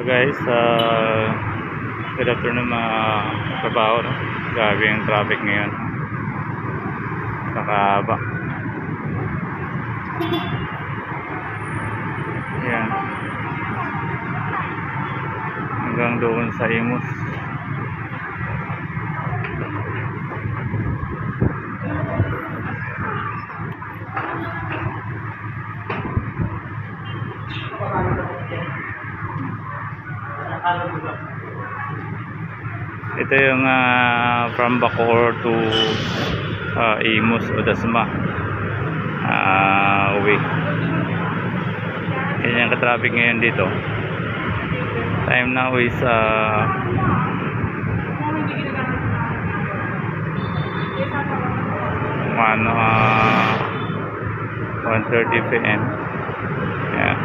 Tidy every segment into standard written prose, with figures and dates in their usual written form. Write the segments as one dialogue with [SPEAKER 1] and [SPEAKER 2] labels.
[SPEAKER 1] Guys, good afternoon mga kabaho, no? Grabe yung traffic ngayon. Nakahaba. Yan. Hanggang doon sa Imus. Ito yung from Bacoor to Imus o Dasma uwi. Yan yung ka-traffic ngayon dito. Time now is 1:30 PM. Yeah.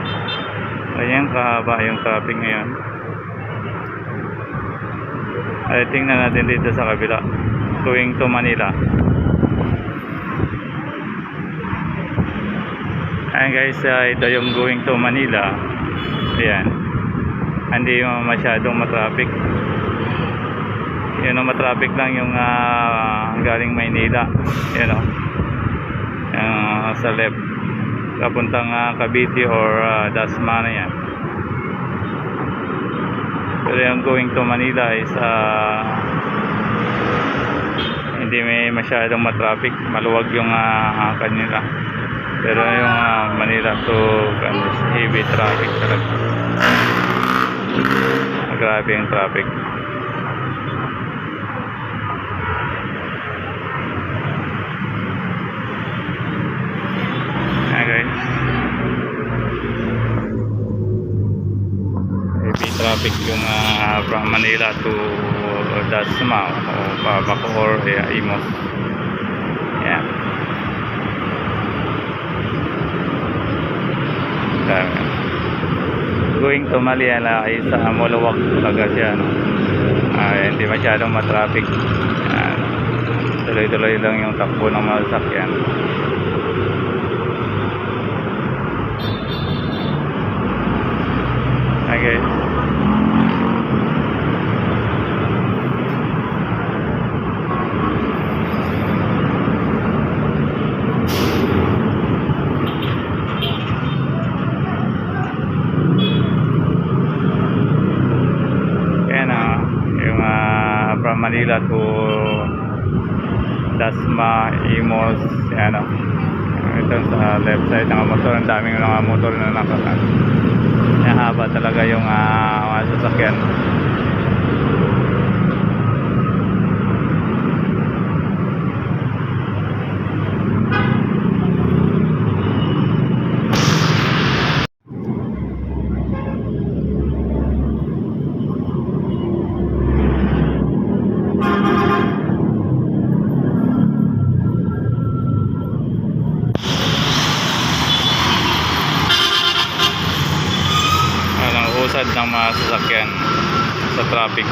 [SPEAKER 1] Ayan, kahaba yung traffic ngayon. Ay, tingnan natin dito sa kabila, going to Manila. Ayan guys, ito yung going to Manila. Ayan, hindi masyadong matraffic. Yun, matraffic lang yung galing Maynila. Yun, sa left papuntang Cavite or Dasma na yan. Pero yung going to Manila is hindi may masyadong matraffic, maluwag yung kanila. Pero yung Manila to heavy traffic talaga. Grabe yung traffic. Guys, heavy traffic yung from Manila to Dasma o Bacoor, Imus. Yan. Going to Manila ay sa maluwag talaga siya, no? Hindi masyadong matraffic. Tuloy-tuloy lang yung takbo ng mga sasakyan. Okay. From Manila to Dasma, Imus, yan, ito sa left side ng motor, ang daming mga motor na nakakan. Haba talaga yung mga sasakyan. Usad ng mga sasakyan sa traffic.